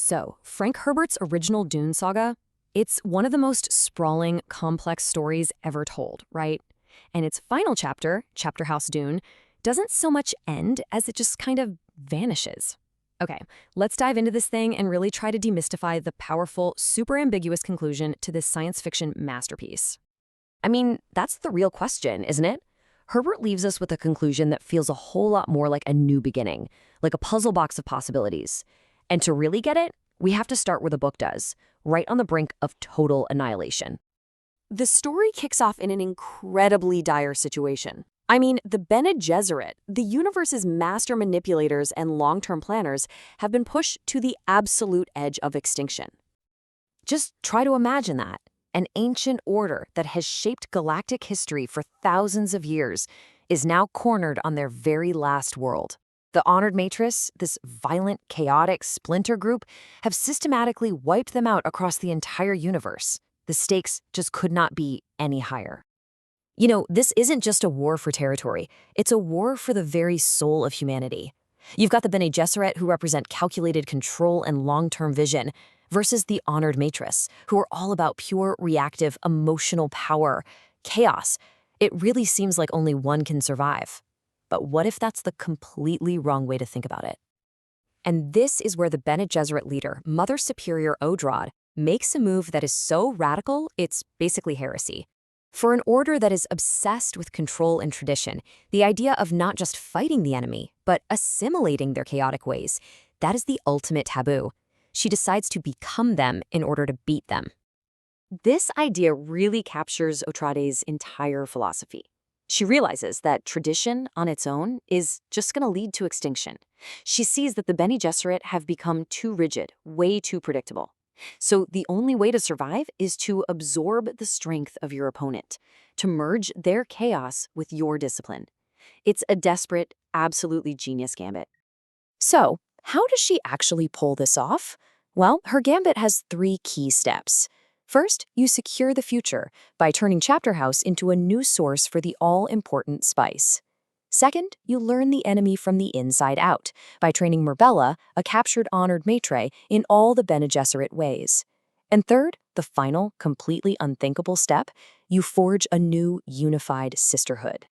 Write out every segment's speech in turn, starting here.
So, Frank Herbert's original Dune saga, it's one of the most sprawling, complex stories ever told, right? And its final chapter, Chapterhouse Dune, doesn't so much end as it just kind of vanishes. Okay, let's dive into this thing and really try to demystify the powerful, super ambiguous conclusion to this science fiction masterpiece. I mean, that's the real question, isn't it? Herbert leaves us with a conclusion that feels a whole lot more like a new beginning, like a puzzle box of possibilities. And to really get it, we have to start where the book does, right on the brink of total annihilation. The story kicks off in an incredibly dire situation. I mean, the Bene Gesserit, the universe's master manipulators and long-term planners, have been pushed to the absolute edge of extinction. Just try to imagine that. An ancient order that has shaped galactic history for thousands of years is now cornered on their very last world. The Honored Matres, this violent, chaotic splinter group, have systematically wiped them out across the entire universe. The stakes just could not be any higher. You know, this isn't just a war for territory. It's a war for the very soul of humanity. You've got the Bene Gesserit, who represent calculated control and long-term vision, versus the Honored Matres, who are all about pure, reactive, emotional power, chaos. It really seems like only one can survive. But what if that's the completely wrong way to think about it? And this is where the Bene Gesserit leader, Mother Superior Odrad, makes a move that is so radical, it's basically heresy. For an order that is obsessed with control and tradition, the idea of not just fighting the enemy, but assimilating their chaotic ways, that is the ultimate taboo. She decides to become them in order to beat them. This idea really captures Otrade's entire philosophy. She realizes that tradition on its own is just going to lead to extinction. She sees that the Bene Gesserit have become too rigid, way too predictable. So the only way to survive is to absorb the strength of your opponent, to merge their chaos with your discipline. It's a desperate, absolutely genius gambit. So, how does she actually pull this off? Well, her gambit has 3 key steps. First, you secure the future by turning Chapterhouse into a new source for the all-important spice. Second, you learn the enemy from the inside out by training Marbella, a captured Honored Matre, in all the Bene Gesserit ways. And third, the final, completely unthinkable step, you forge a new, unified sisterhood.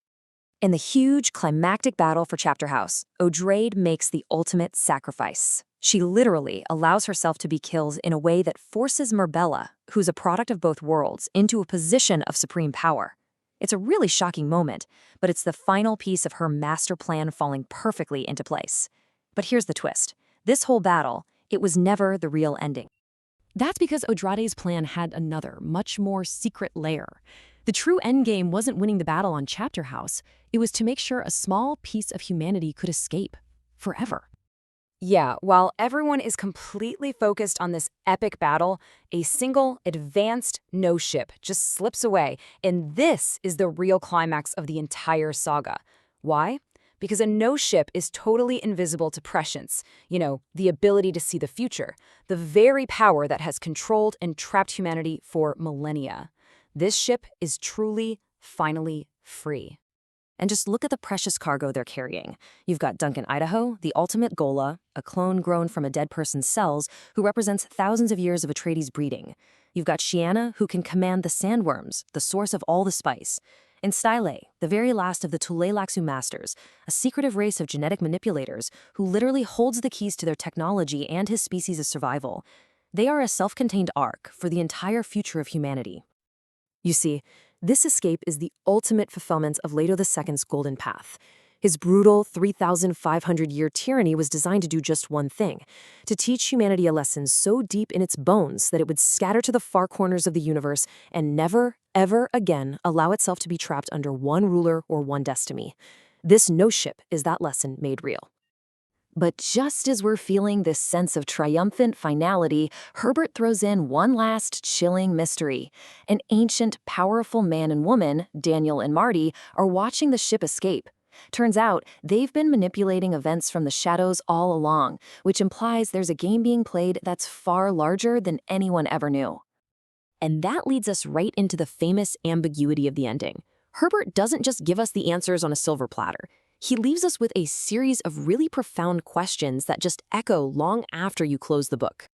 In the huge, climactic battle for Chapterhouse, Odrade makes the ultimate sacrifice. She literally allows herself to be killed in a way that forces Marbella, who's a product of both worlds, into a position of supreme power. It's a really shocking moment, but it's the final piece of her master plan falling perfectly into place. But here's the twist. This whole battle, it was never the real ending. That's because Odrade's plan had another, much more secret layer. The true endgame wasn't winning the battle on Chapterhouse. It was to make sure a small piece of humanity could escape forever. Yeah, while everyone is completely focused on this epic battle, a single, advanced no-ship just slips away, and this is the real climax of the entire saga. Why? Because a no-ship is totally invisible to prescience, the ability to see the future, the very power that has controlled and trapped humanity for millennia. This ship is truly, finally free. And just look at the precious cargo they're carrying. You've got Duncan Idaho, the ultimate Gola, a clone grown from a dead person's cells who represents thousands of years of Atreides breeding. You've got Shiana, who can command the sandworms, the source of all the spice. And Style, the very last of the Tule-Laxu Masters, a secretive race of genetic manipulators who literally holds the keys to their technology and his species' survival. They are a self-contained arc for the entire future of humanity. You see, this escape is the ultimate fulfillment of Leto II's golden path. His brutal 3,500-year tyranny was designed to do just one thing, to teach humanity a lesson so deep in its bones that it would scatter to the far corners of the universe and never, ever again allow itself to be trapped under one ruler or one destiny. This no-ship is that lesson made real. But just as we're feeling this sense of triumphant finality, Herbert throws in one last chilling mystery. An ancient, powerful man and woman, Daniel and Marty, are watching the ship escape. Turns out, they've been manipulating events from the shadows all along, which implies there's a game being played that's far larger than anyone ever knew. And that leads us right into the famous ambiguity of the ending. Herbert doesn't just give us the answers on a silver platter. He leaves us with a series of really profound questions that just echo long after you close the book.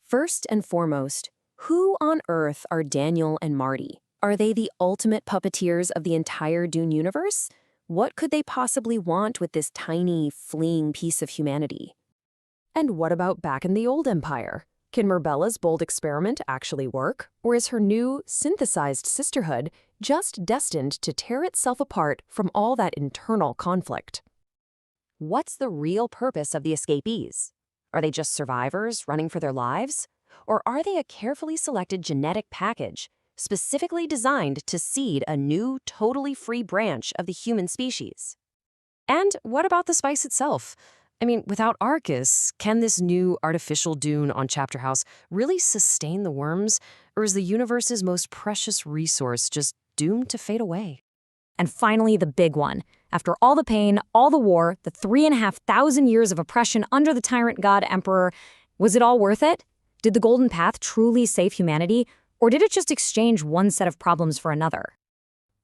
First and foremost, who on Earth are Daniel and Marty? Are they the ultimate puppeteers of the entire Dune universe? What could they possibly want with this tiny, fleeing piece of humanity? And what about back in the old empire? Can Mirbella's bold experiment actually work? Or is her new, synthesized sisterhood just destined to tear itself apart from all that internal conflict? What's the real purpose of the escapees? Are they just survivors running for their lives? Or are they a carefully selected genetic package, specifically designed to seed a new, totally free branch of the human species? And what about the spice itself? I mean, without Arcus, can this new artificial dune on Chapterhouse really sustain the worms, or is the universe's most precious resource just doomed to fade away? And finally, the big one. After all the pain, all the war, the 3,500 years of oppression under the tyrant god emperor, was it all worth it? Did the Golden Path truly save humanity, or did it just exchange one set of problems for another?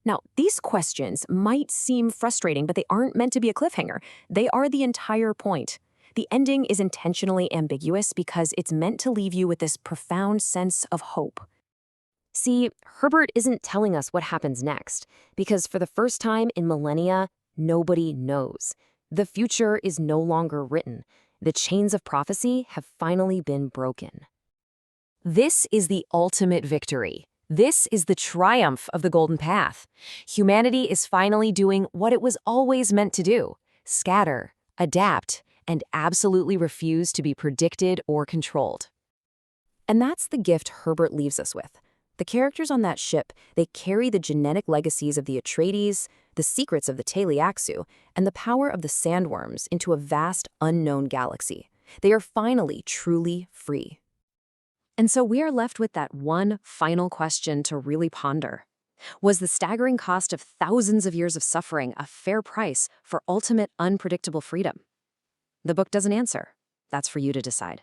Now, these questions might seem frustrating, but they aren't meant to be a cliffhanger. They are the entire point. The ending is intentionally ambiguous because it's meant to leave you with this profound sense of hope. See, Herbert isn't telling us what happens next, because for the first time in millennia, nobody knows. The future is no longer written. The chains of prophecy have finally been broken. This is the ultimate victory. This is the triumph of the Golden Path. Humanity is finally doing what it was always meant to do: scatter, adapt, and absolutely refuse to be predicted or controlled. And that's the gift Herbert leaves us with. The characters on that ship, they carry the genetic legacies of the Atreides, the secrets of the Taliaxu, and the power of the sandworms into a vast, unknown galaxy. They are finally truly free. And so we are left with that one final question to really ponder. Was the staggering cost of thousands of years of suffering a fair price for ultimate unpredictable freedom? The book doesn't answer. That's for you to decide.